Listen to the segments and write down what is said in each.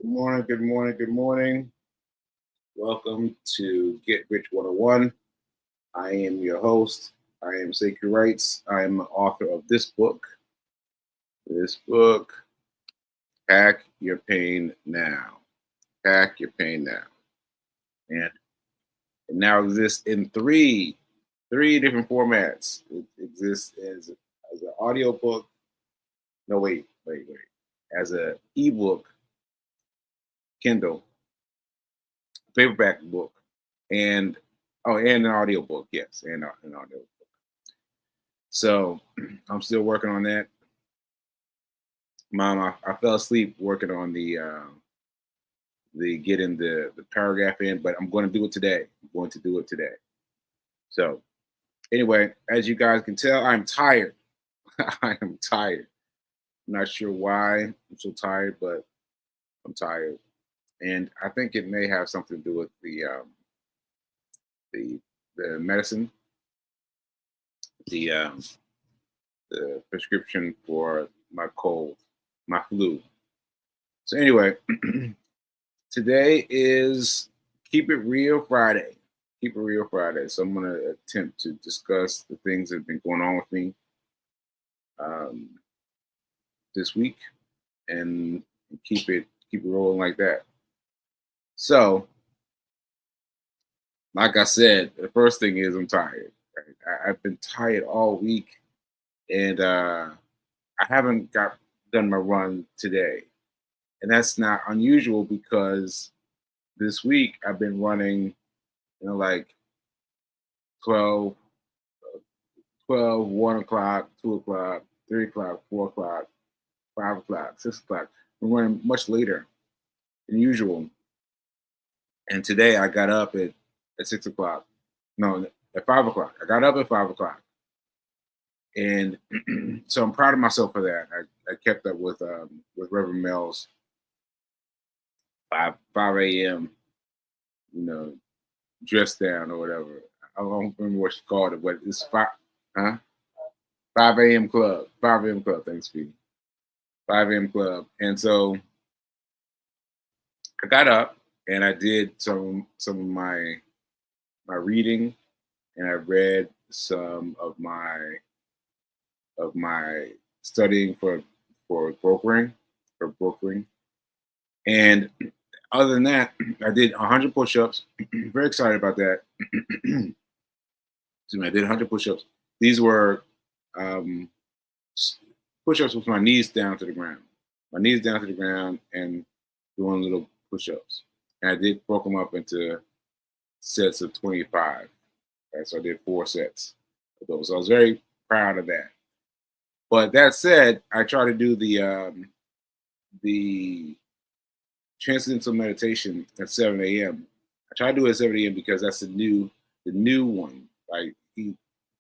Good morning, good morning, good morning. Welcome to Get Rich 101. I am your host. I am Sacred Rights. I am the author of this book. This book, Pack Your Pain Now. Pack Your Pain Now. And it now exists in three different formats. It exists as an audio book. No, wait. As an ebook, Kindle, paperback book, and and an audio book. Yes, and an audio book. So I'm still working on that. Mom, I fell asleep working on the getting the paragraph in, but I'm going to do it today. I'm going to do it today. So anyway, as you guys can tell, I'm tired. I am tired. I'm not sure why I'm so tired, but I'm tired, and I think it may have something to do with the the medicine, the the prescription for my cold, my flu. So anyway, today is Keep It Real Friday. Keep It Real Friday. So I'm going to attempt to discuss the things that have been going on with me um, this week and keep it rolling like that. So, like I said, the first thing is I'm tired. I've been tired all week, and I haven't got done my run today, and that's not unusual because this week I've been running, like 12, 1 o'clock, 2 o'clock, 3 o'clock, 4 o'clock, 5 o'clock, 6 o'clock. I'm running much later than usual. And today I got up at 6 o'clock. No, at 5 o'clock. I got up at 5 o'clock. And so I'm proud of myself for that. I kept up with Reverend Mel's 5 a.m., you know, dress down or whatever. I don't remember what she called it, but it's 5 a.m. club. 5 a.m. club, thanks, Pete. 5 a.m. club. And so I got up and I did some of my reading, and I read some of my studying for brokering. And other than that, I did 100 push-ups. Very excited about that. Excuse me, I did 100 push-ups. These were um, push-ups with my knees down to the ground. My knees down to the ground and doing little push-ups. And I did broke them up into sets of 25. Right? So I did 4 sets of those. So I was very proud of that. But that said, I try to do the transcendental meditation at 7 a.m. I try to do it at 7 a.m. because that's the new one. Like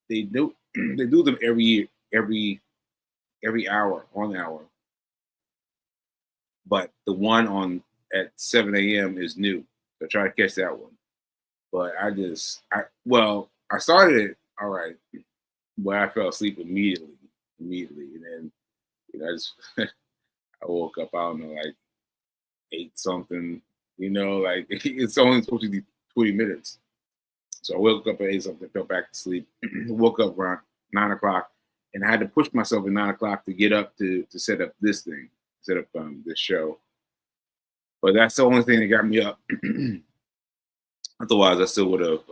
they do they do them every year, every hour on hour. But the one on at 7 a.m. is new. So try to catch that one. But I started it all right, but I fell asleep immediately, and then I just I woke up. I don't know, like 8 something. Like it's only supposed to be 20 minutes. So I woke up at 8 something, fell back to sleep. Woke up around 9 o'clock, and I had to push myself at 9 o'clock to get up to set up this thing, set up this show. But that's the only thing that got me up. Otherwise, I still would have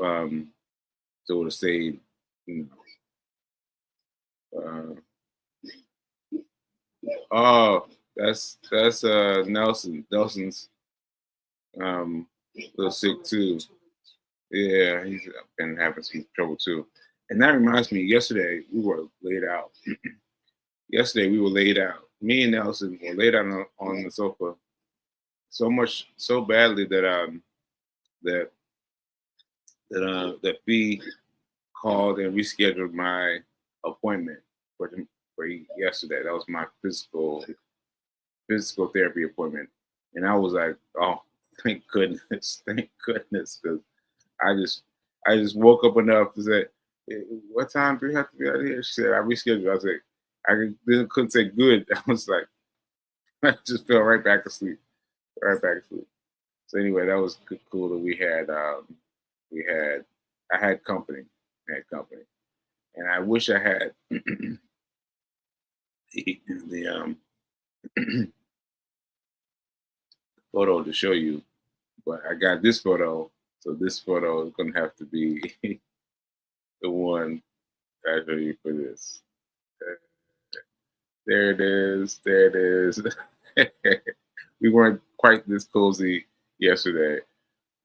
stayed. You know, oh, that's Nelson. Nelson's a little sick too. Yeah, he's been having some trouble too. And that reminds me, yesterday we were laid out. Yesterday we were laid out. Me and Nelson were laid out on the sofa so badly that that Fee called and rescheduled my appointment for yesterday. That was my physical therapy appointment, and I was like, oh, thank goodness, because I just I just woke up enough to say, what time do we have to be out here? She said, I rescheduled. I was like, couldn't say good. I was like, I just fell right back asleep. right back to sleep. So anyway, that was cool that we had I had company, and I wish I had the photo to show you, but I got this photo, so this photo is gonna have to be the one I show you for this. Uh, There it is. There it is. We weren't quite this cozy yesterday,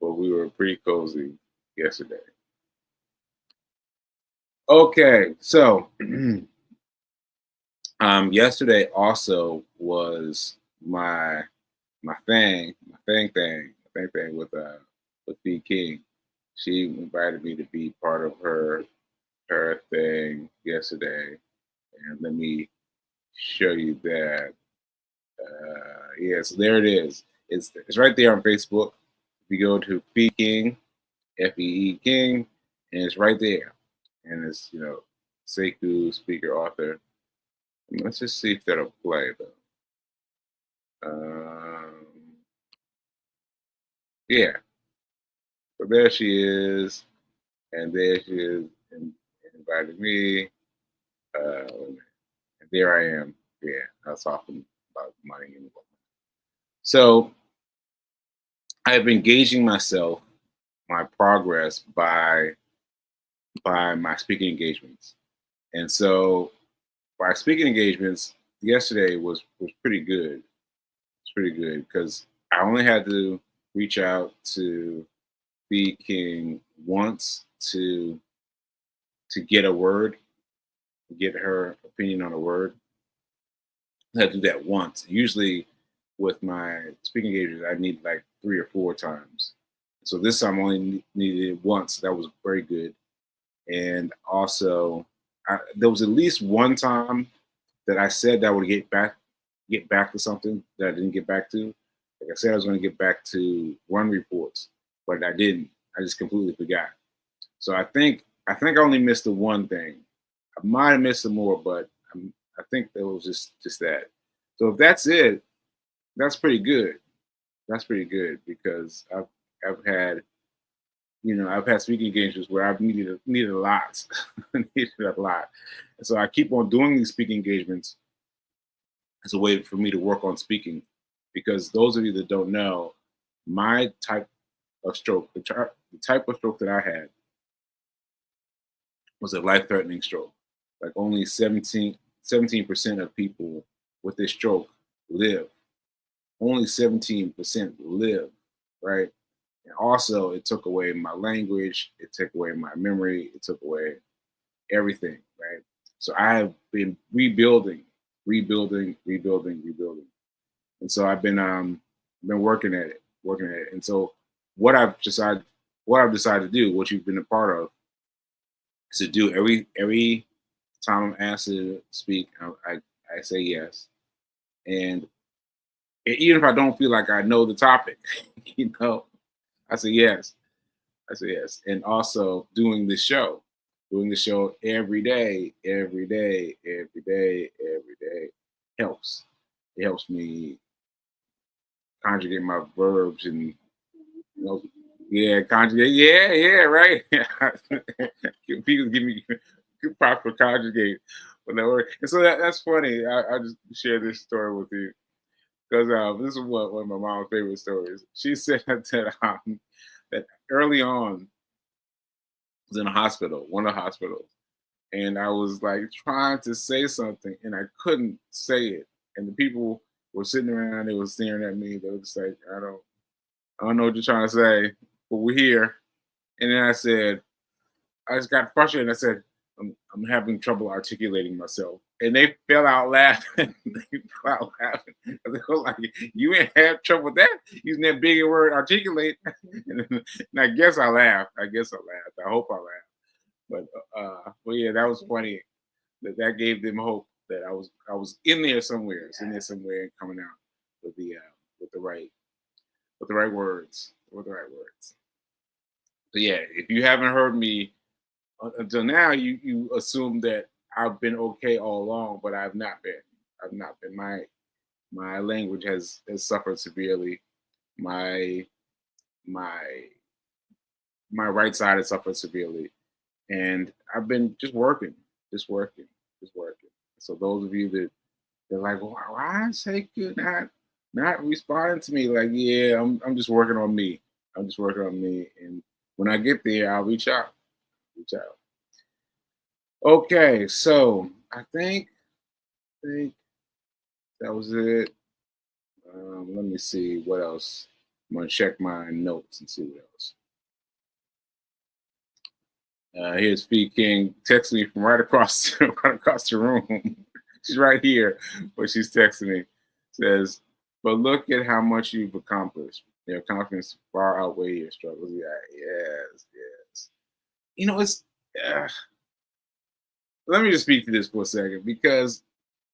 but we were pretty cozy yesterday. Okay, so yesterday also was my thing with B King. She invited me to be part of her thing yesterday, and let me show you that. Yeah, so there it is. It's right there on Facebook. If you go to Fee King, FEE King, and it's right there. And it's Sekou, speaker, author. Let's just see if that'll play though. Um, yeah, so there she is, and there she is, and invited me. And there I am. Yeah, I was talking about money and whatnot. So I've been gauging myself, my progress by my speaking engagements. And so my speaking engagements yesterday was pretty good. It's pretty good because I only had to reach out to B King once to get a word, get her opinion on a word. I had to do that once. Usually with my speaking engagements, I need like 3 or 4 times. So this time I only needed it once. That was very good. And also, there was at least one time that I said that I would get back to something that I didn't get back to. Like I said, I was going to get back to run reports, but I didn't. I just completely forgot. So I think I only missed the one thing. I might have missed some more, but I think that was just that. So if that's it, that's pretty good. That's pretty good because I've had I've had speaking engagements where I've needed a lot, needed a lot, and so I keep on doing these speaking engagements as a way for me to work on speaking. Because those of you that don't know, my type of stroke, the type of stroke that I had was a life-threatening stroke. Like only 17% of people with this stroke live. Only 17% live, right? And also, it took away my language, it took away my memory, it took away everything, right? So I have been rebuilding. And so I've been working at it. And so what I've decided what I've decided to do, what you've been a part of, is to do every time I'm asked to speak, I say yes. And even if I don't feel like I know the topic, you know, I say yes. I say yes. And also doing the show every day helps. It helps me conjugate my verbs and yeah, conjugate. Yeah, right. People give me good proper conjugate when that word. And so that's funny. I just share this story with you because this is one of my mom's favorite stories. She said that early on was in a hospital, one of the hospitals, and I was like trying to say something and I couldn't say it, and the people were sitting around, they were staring at me. They were just like, I don't know what you're trying to say, but we're here. And then I just got frustrated. I said, I'm having trouble articulating myself. And they fell out laughing. They fell out laughing. They were like, you ain't have trouble with that? Using that bigger word, articulate. And I guess I laughed. I hope I laughed. But yeah, that was funny. That gave them hope that I was in there somewhere, and coming out with with the right with the right words, with the right words. So yeah, if you haven't heard me until now, you assume that I've been okay all along, but I've not been. I've not been. My language has suffered severely, My my my right side has suffered severely, and I've been just working, just working. So those of you that they're like, why is Sekou not responding to me? Like, yeah, I'm just working on me. I'm just working on me, and when I get there, I'll reach out. Reach out. Okay, so I think that was it. Let me see what else. I'm gonna check my notes and see what else. Here's Fee King texting me from right across right across the room. She's right here, but she's texting me. Says, "But look at how much you've accomplished. Your confidence far outweigh your struggles." Yeah, yes, yes. You know, it's. Uh, Let me just speak to this for a second because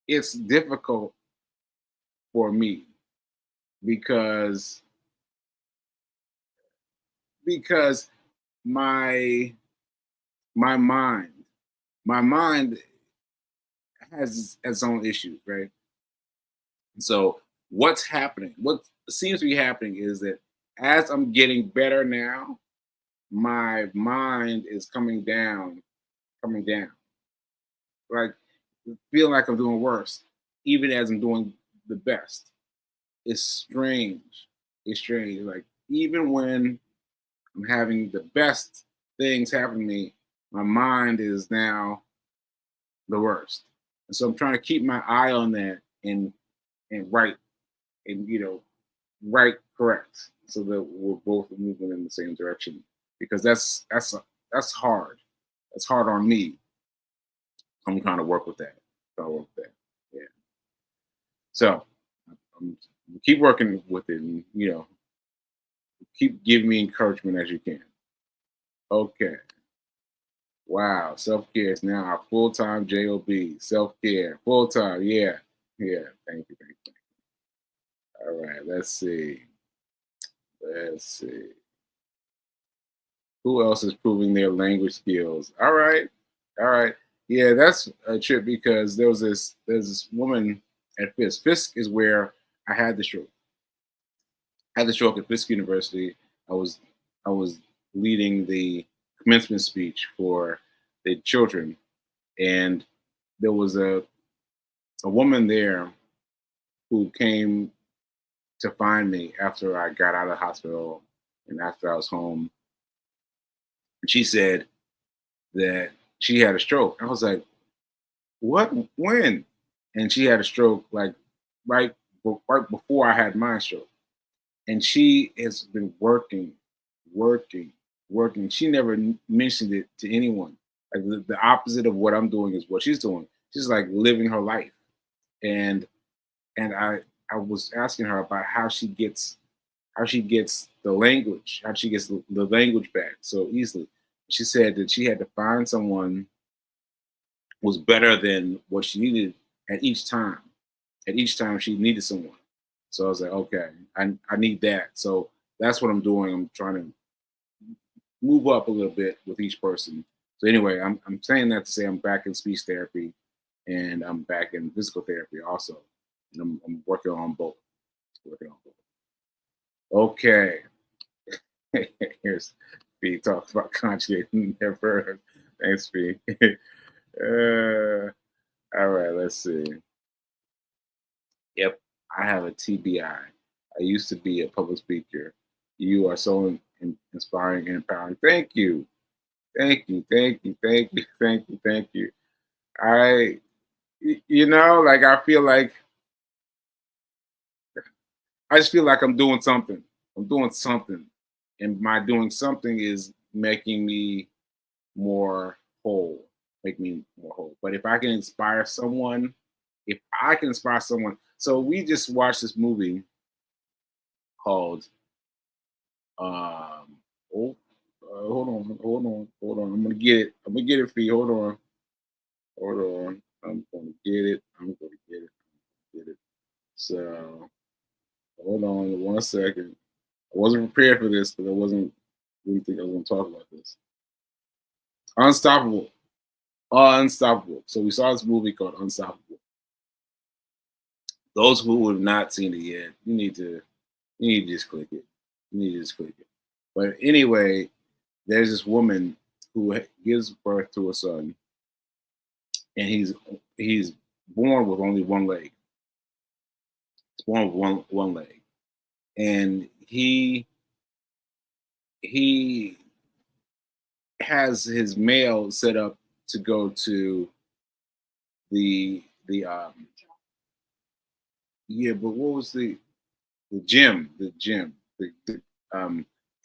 it's difficult for me because because my my mind my mind has its own issues, right? So what's happening? What seems to be happening is that as I'm getting better now, my mind is coming down, like feeling like I'm doing worse, even as I'm doing the best. It's strange. It's strange. Like even when I'm having the best things happen to me, my mind is now the worst. And so I'm trying to keep my eye on that and right and right correct so that we're both moving in the same direction because that's hard. That's hard on me. I'm trying to work with that. Trying to work with that. Yeah. So I'm keep working with it and keep giving me encouragement as you can. Okay. Wow. Self care is now our full time job. Self care full time. Yeah. Yeah. Thank you. Thank you. All right. Let's see. Let's see. Who else is proving their language skills? All right. All right. Yeah, that's a trip because there's this woman at Fisk. Fisk is where I had the stroke. I had the stroke at Fisk University. I was I was leading the commencement speech for the children, and there was a woman there who came to find me after I got out of the hospital and after I was home. And she said that she had a stroke. I was like, "What? When?" And she had a stroke like right right before I had my stroke. And she has been working, working. She never mentioned it to anyone. Like the opposite of what I'm doing is what she's doing. She's like living her life. And and I was asking her about how she gets the language, how she gets the language back so easily. She said that she had to find someone who was better than what she needed at each time. At each time she needed someone. So I was like, okay, I need that. So that's what I'm doing. I'm trying to move up a little bit with each person. So anyway, I'm saying that to say I'm back in speech therapy and I'm back in physical therapy also. And I'm working on both. Working on both. Okay. Here's B talks about conjugating their verbs. Thanks, B. All right, let's see. Yep, I have a TBI. I used to be a public speaker. You are so inspiring and empowering. Thank you. Thank you. Thank you. Thank you. Thank you. Thank you. I, like I just feel like I'm doing something. I'm doing something. And my doing something is making me more whole, make me more whole. But if I can inspire someone, so we just watched this movie called um oh hold on. I'm gonna get it. I'm gonna get it for you. Hold on. I'm gonna get it. I'm gonna get it. Get it. So hold on 1 second. I wasn't prepared for this because I wasn't really think I was gonna talk about this. Unstoppable. Unstoppable. So we saw this movie called Unstoppable. Those who have not seen it yet, you need to. You need to just click it. You need to just click it. But anyway, there's this woman who gives birth to a son, and he's born with only one leg. He's born with one leg, and he has his mail set up to go to the yeah, but what was the gym? The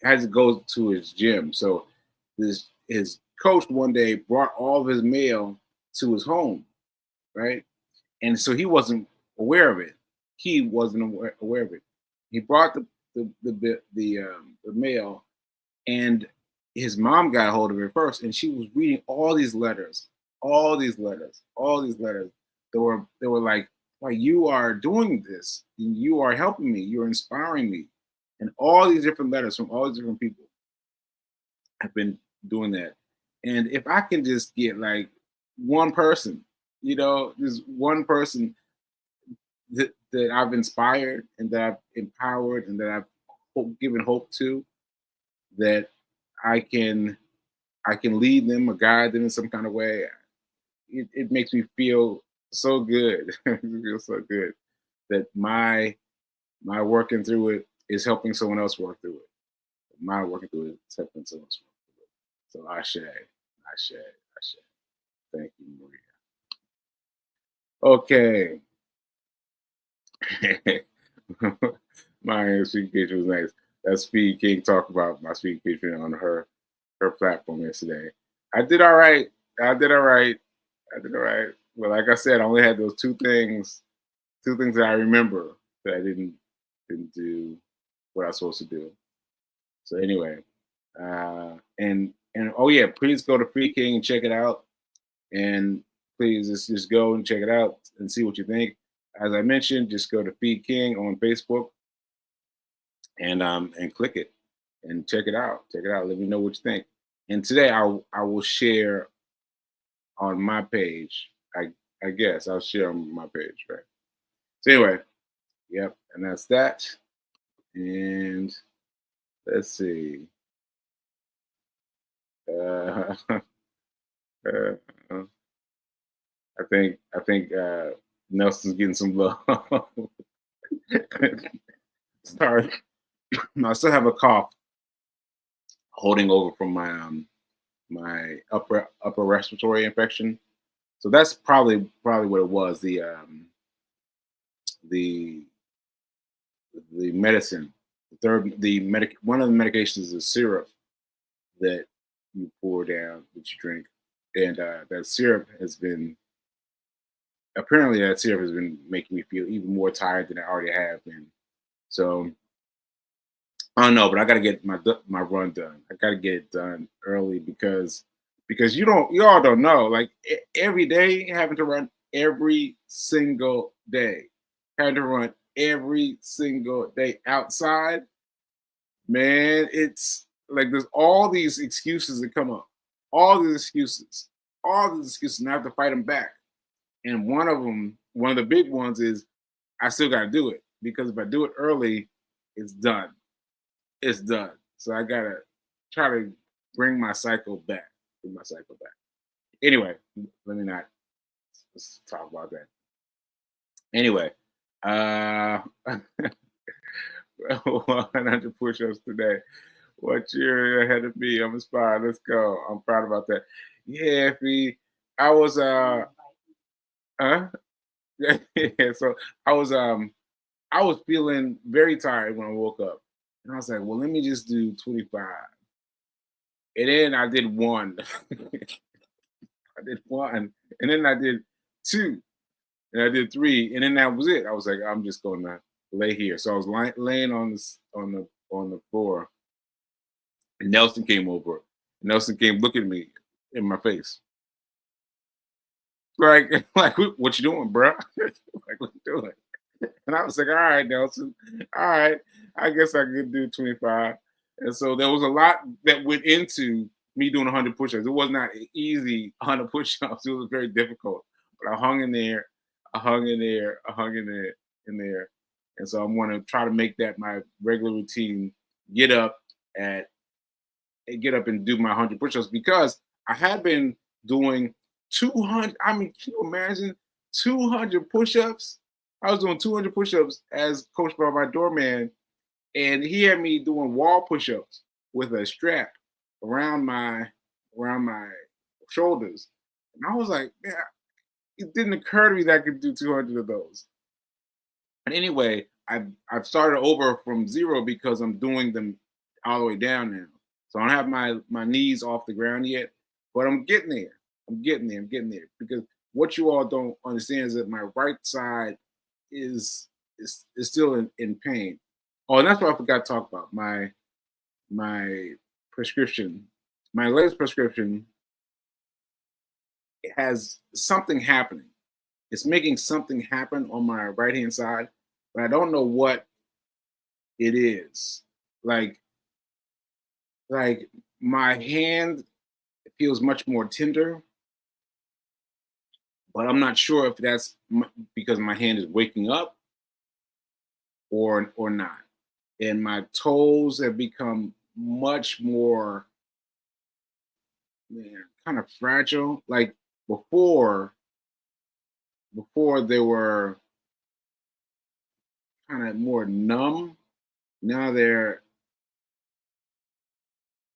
has to go to his gym. So his coach one day brought all of his mail to his home, right? And so he wasn't aware of it. He wasn't aware of it. He brought the mail, and his mom got a hold of it first, and she was reading all these letters, all these letters, all these letters. They were like you are doing this, you are helping me, you're inspiring me, and all these different letters from all these different people have been doing that. And if I can just get like one person, just one person that I've inspired and that I've empowered and that I've given hope to, that I can I can lead them or guide them in some kind of way. It makes me feel so good. It feels so good that my working through it is helping someone else work through it. My working through it is helping someone else work through it. So I share, I share, I share. Thank you, Maria. Okay. My speaking was nice. That Speed King talked about my speaking on her platform yesterday. I did all right. I did all right. I did all right. But like I said, I only had those two things that I remember that I didn't do what I was supposed to do. So anyway, and oh yeah, please go to Free King and check it out, and please just go and check it out and see what you think. As I mentioned, just go to Feed King on Facebook and click it and check it out. Check it out. Let me know what you think. And today I will share on my page. I guess I'll share on my page, right? So anyway, yep, and that's that. And let's see. Uh, uh, I think Nelson's getting some love. Sorry, I still have a cough holding over from my upper respiratory infection. So that's probably what it was. The the medicine, one of the medications is a syrup that you pour down, that you drink, and that syrup has been apparently that syrup has been making me feel even more tired than I already have been. So I don't know, but I got to get my run done. I got to get it done early because you all don't know, like every day having to run every single day, having to run every single day outside, man, it's like there's all these excuses that come up, all these excuses, all these excuses, and I have to fight them back. And one of the big ones is I still got to do it because if I do it early, it's done. It's done. So I gotta try to bring my cycle back. Bring my cycle back. Anyway, let me not let's talk about that. Anyway, uh 100 push-ups today. What year ahead of me? I'm inspired. Let's go. I'm proud about that. Yeah, Fee. I was huh? Yeah, so I was I was feeling very tired when I woke up. And I was like, well, let me just do 25. And then I did one. I did one. And then I did two. And I did three. And then that was it. I was like, I'm just gonna lay here. So I was laying on this on the floor. And Nelson came over. Nelson came looking at me in my face. Like, like what you doing, bro? Like, what you doing? And I was like, all right, Nelson. All right. I guess I could do 25. And so there was a lot that went into me doing 100 push-ups. It was not an easy 100 push-ups. It was very difficult. But I hung in there. I hung in there. I hung in there. And so I'm going to try to make that my regular routine. Get up at get up and do my 100 push-ups, because I had been doing 200. I mean, can you imagine 200 push-ups? I was doing 200 push-ups as coached by my doorman, and he had me doing wall push-ups with a strap around my shoulders. And I was like, man, it didn't occur to me that I could do 200 of those. And anyway, I've started over from zero because I'm doing them all the way down now. So I don't have my knees off the ground yet, but I'm getting there. I'm getting there. I'm getting there. Because what you all don't understand is that my right side is still in pain. Oh, and that's what I forgot to talk about. My prescription, my latest prescription has something happening. It's making something happen on my right hand side, but I don't know what it is. Like like my hand feels much more tender, but I'm not sure if that's because my hand is waking up or not. And my toes have become much more, man, kind of fragile. Like before, before they were kind of more numb. Now they're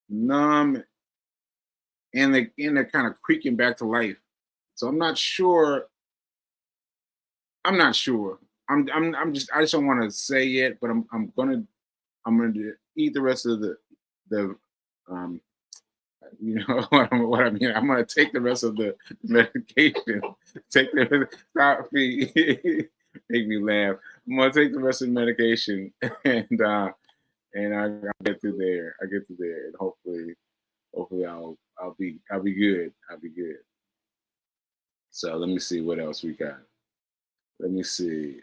numb, and they're kind of creaking back to life. So I'm not sure. I'm not sure. I just don't want to say it, but I'm gonna eat the rest of the um you know what I mean. I'm gonna take the rest of the medication. Take the stop me, make me laugh. I'm gonna take the rest of the medication, and I get through there. I get through there, and hopefully I'll be good. I'll be good. So let me see what else we got. Let me see.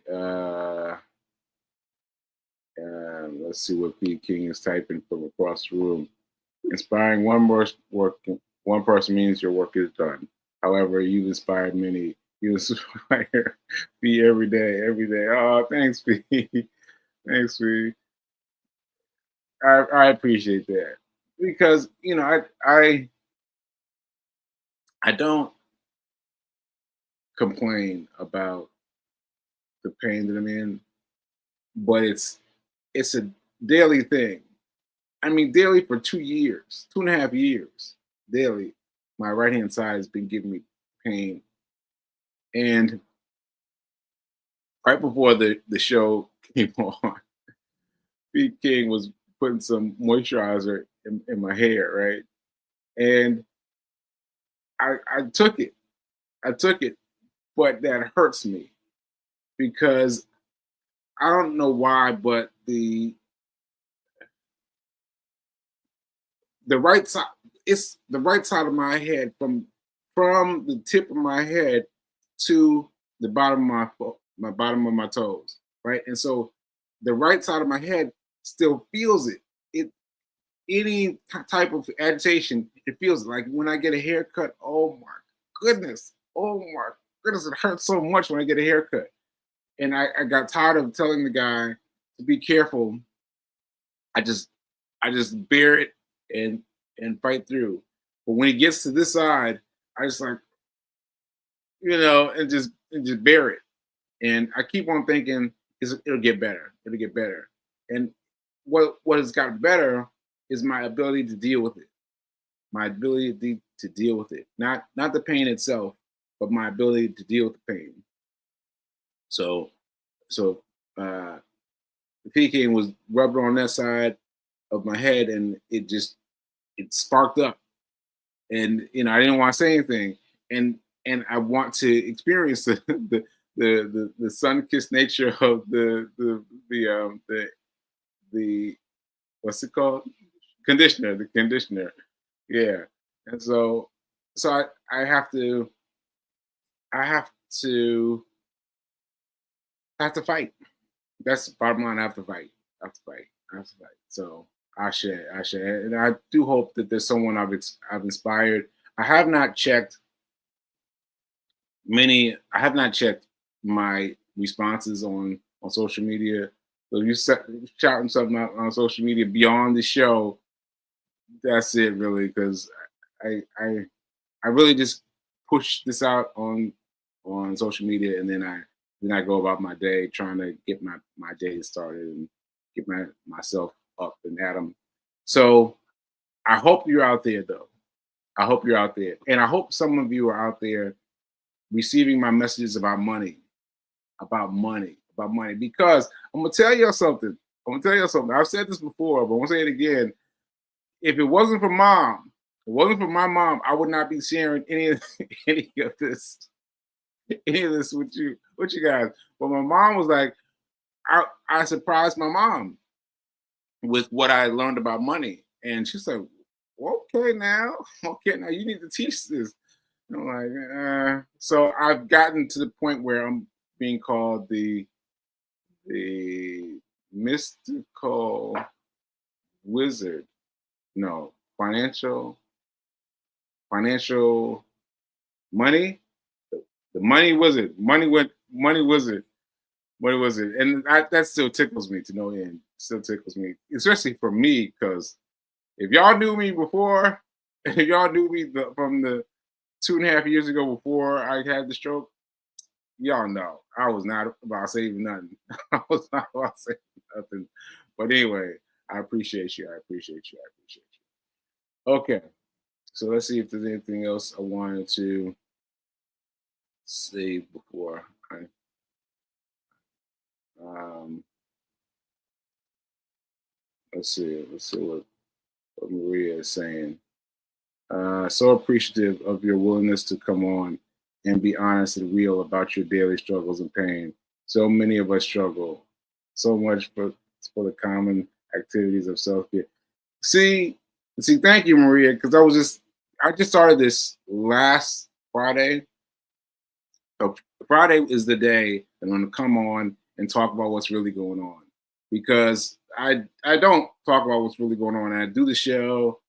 Let's see what P King is typing from across the room. Inspiring one person means your work is done. However, you've inspired many. You inspire me every day, every day. Oh, thanks, P. Thanks, P. I appreciate that, because I don't complain about the pain that I'm in, but it's a daily thing. I mean, daily for 2 years, 2.5 years, daily. My right hand side has been giving me pain, and right before the show came on, Pete King was putting some moisturizer in my hair, right? And I took it. I took it, but that hurts me because I don't know why, but the right side, it's the right side of my head, from the tip of my head to the bottom of my bottom of my toes, right? And so the right side of my head still feels it. It any type of agitation, it feels like when I get a haircut. Goodness, oh my goodness, it hurts so much when I get a haircut. And I got tired of telling the guy to be careful. I just I just bear it and fight through. But when it gets to this side, I just like, and just bear it. And I keep on thinking it'll get better. It'll get better. And what has gotten better is my ability to deal with it. My ability to deal with it. Not the pain itself, but my ability to deal with the pain. So so the PK was rubbed on that side of my head, and it sparked up. And I didn't want to say anything, and I want to experience the sun kissed nature of the what's it called, conditioner, the conditioner. Yeah. And so I have to I have to fight. That's the bottom line. I have to fight. I have to fight. I have to fight. So I share, and I do hope that there's someone I've inspired. I have not checked I have not checked my responses on social media. So if you're shouting something out on social media beyond the show, that's it really, because I really just push this out on social media, and then I go about my day trying to get my day started and get myself up and at 'em. So I hope you're out there though. I hope you're out there, and I hope some of you are out there receiving my messages about money, about money. Because I'm gonna tell you something. I've said this before, but I'm gonna say it again. If it wasn't for mom, if it wasn't for my mom, I would not be sharing any of any of this, with you guys. But my mom was like, I surprised my mom with what I learned about money, and she's like, okay now, okay now, you need to teach this. And I'm like, so I've gotten to the point where I'm being called the mystical wizard. No, financial money, the money wizard, money wizard, and that still tickles me to no end. Still tickles me, especially for me, because if y'all knew me before, if y'all knew me from the 2.5 years ago before I had the stroke, y'all know I was not about saving nothing. I was not about saving nothing. But anyway, I appreciate you. I appreciate you. I appreciate you. Okay, so let's see if there's anything else I wanted to say before I. Um, let's see. Let's see what Maria is saying. So appreciative of your willingness to come on and be honest and real about your daily struggles and pain. So many of us struggle so much for the common activities of self care. See, thank you, Maria, because I just started this last Friday. So Friday is the day that I'm going to come on and talk about what's really going on, because I don't talk about what's really going on. I do the show,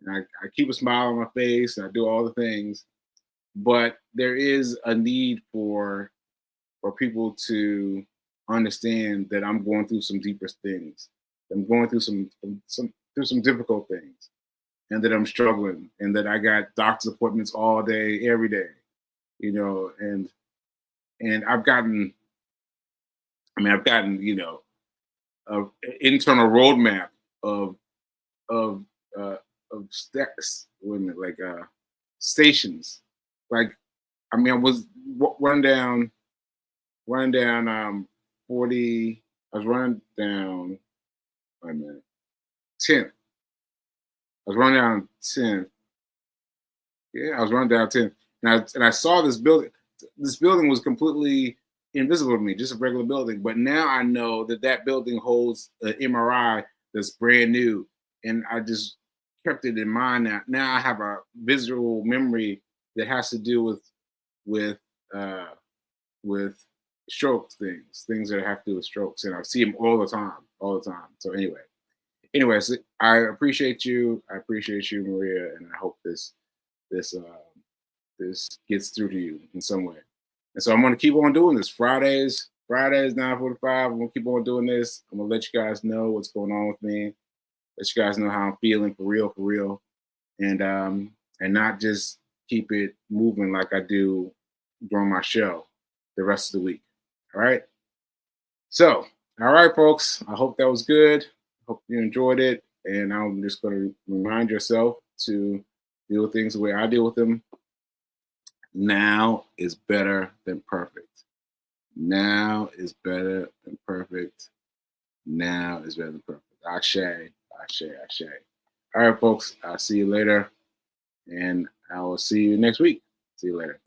and I keep a smile on my face, and I do all the things, but there is a need for people to understand that I'm going through some deeper things. I'm going through some difficult things, and that I'm struggling, and that I got doctor's appointments all day, every day, and I've gotten, a internal roadmap of of steps, stations. Like, I was running down 40. I was running down. Wait a minute, 10th. I was running down 10th. Yeah, I was running down 10th, and I saw this building. This building was completely invisible to me, just a regular building. But now I know that building holds an MRI that's brand new, and I just kept it in mind. Now I have a visual memory that has to do with uh, with stroke things that have to do with strokes, and I see them all the time. So anyways, I appreciate you. I appreciate you, Maria, and I hope this gets through to you in some way. And so I'm going to keep on doing this. Fridays 9:45. I'm going to keep on doing this. I'm going to let you guys know what's going on with me. Let you guys know how I'm feeling for real, and not just keep it moving like I do during my show the rest of the week. All right. So, all right, folks. I hope that was good. Hope you enjoyed it. And I'm just going to remind yourself to deal with things the way I deal with them. Now is better than perfect. Now is better than perfect. Now is better than perfect. Ashe. All right, folks. I'll see you later. And I will see you next week. See you later.